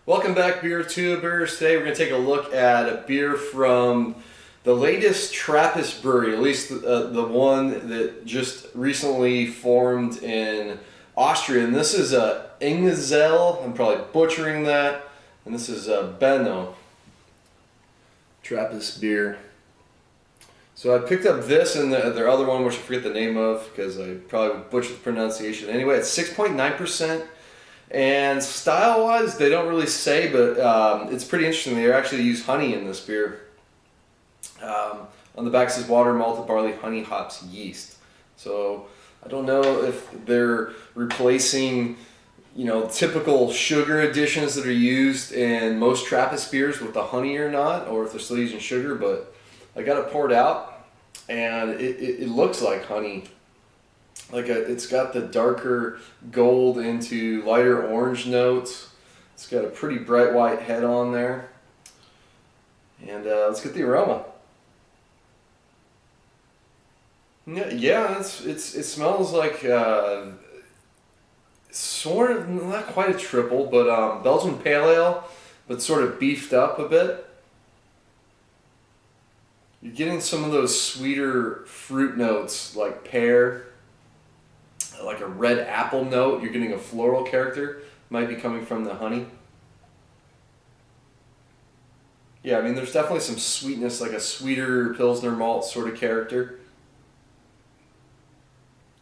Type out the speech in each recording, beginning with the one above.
Welcome back, beer tubers. Today we're going to take a look at a beer from the latest Trappist brewery, at least the one that just recently formed in Austria. And this is Engelszell, I'm probably butchering that, and this is Benno, Trappist beer. So I picked up this and their other one, which I forget the name of because I probably butchered the pronunciation. Anyway, it's 6.9%. And style-wise, they don't really say, but it's pretty interesting. They actually use honey in this beer. On the back it says water, malted barley, honey, hops, yeast. So I don't know if they're replacing, typical sugar additions that are used in most Trappist beers with the honey or not, or if they're still using sugar. But I got it poured out, and it looks like honey. It's got the darker gold into lighter orange notes. It's got a pretty bright white head on there. And let's get the aroma. Yeah, it smells like sort of, not quite a triple, but Belgian Pale Ale, but sort of beefed up a bit. You're getting some of those sweeter fruit notes like pear, like a red apple note. You're getting a floral character, might be coming from the honey. Yeah, I mean there's definitely some sweetness, like a sweeter Pilsner malt sort of character.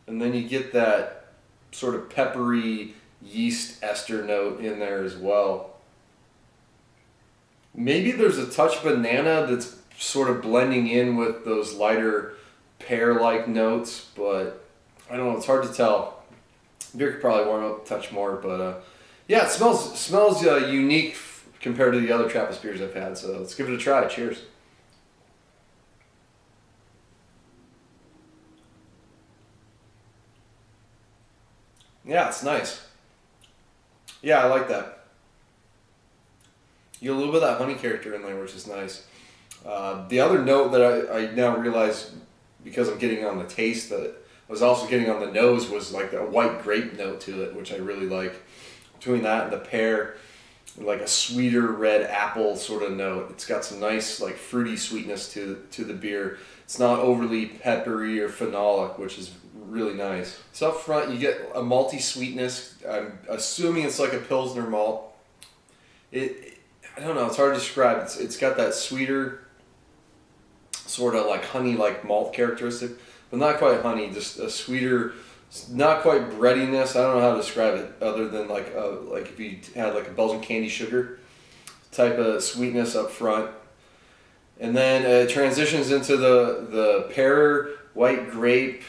And then you get that sort of peppery yeast ester note in there as well. Maybe there's a touch banana that's sort of blending in with those lighter pear-like notes, but I don't know, it's hard to tell. Beer could probably warm up a touch more, but yeah, it smells unique compared to the other Trappist beers I've had, so let's give it a try. Cheers. Yeah, it's nice. Yeah, I like that. You get a little bit of that honey character in there, which is nice. The other note that I now realize, because I'm getting on the taste, that I was also getting on the nose, was like a white grape note to it, which I really like. Between that and the pear, like a sweeter red apple sort of note. It's got some nice like fruity sweetness to the beer. It's not overly peppery or phenolic, which is really nice. So up front you get a malty sweetness. I'm assuming it's like a Pilsner malt. I don't know, it's hard to describe. It's got that sweeter sort of like honey-like malt characteristic, but not quite honey, just a sweeter, not quite breadiness. I don't know how to describe it other than like if you had like a Belgian candy sugar type of sweetness up front. And then it transitions into the pear, white grape,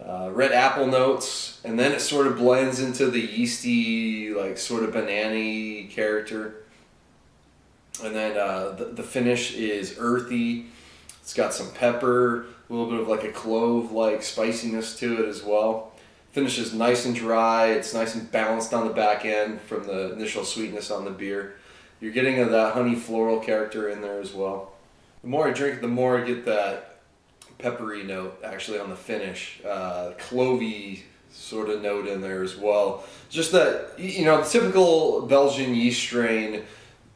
red apple notes, and then it sort of blends into the yeasty, like sort of banana-y character. And then the finish is earthy. It's got some pepper, a little bit of like a clove-like spiciness to it as well. Finish is nice and dry. It's nice and balanced on the back end from the initial sweetness on the beer. You're getting that honey floral character in there as well. The more I drink, the more I get that peppery note actually on the finish. Clovey sort of note in there as well. Just that, the typical Belgian yeast strain,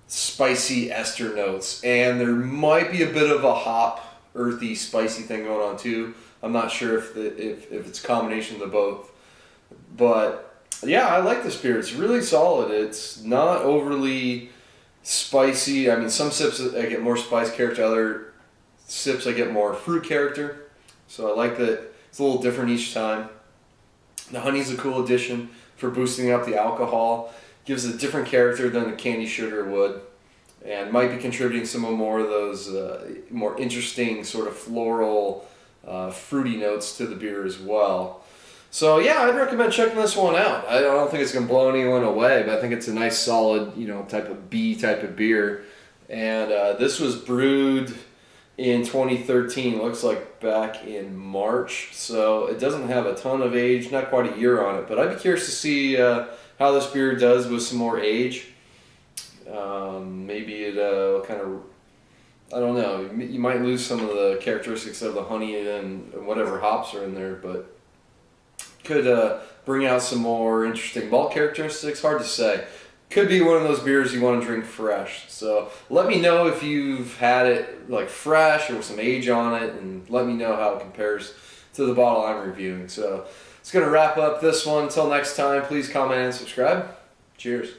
spicy ester notes, and there might be a bit of a hop, earthy, spicy thing going on too. I'm not sure if it's a combination of the both, but yeah, I like this beer. It's really solid. It's not overly spicy. I mean, some sips I get more spice character, other sips I get more fruit character. So I like that it's a little different each time. The honey's a cool addition for boosting up the alcohol. Gives a different character than the candy sugar would, and might be contributing some more of those more interesting sort of floral, fruity notes to the beer as well. So yeah, I'd recommend checking this one out. I don't think it's going to blow anyone away, but I think it's a nice solid, type of B type of beer. And this was brewed in 2013, looks like back in March, so it doesn't have a ton of age, not quite a year on it, but I'd be curious to see how this beer does with some more age. Maybe it kind of, I don't know, you might lose some of the characteristics of the honey and whatever hops are in there, but could bring out some more interesting malt characteristics. Hard to say. could be one of those beers you want to drink fresh. So let me know if you've had it like fresh or with some age on it, and let me know how it compares to the bottle I'm reviewing. So it's going to wrap up this one. Until next time, please comment and subscribe. Cheers.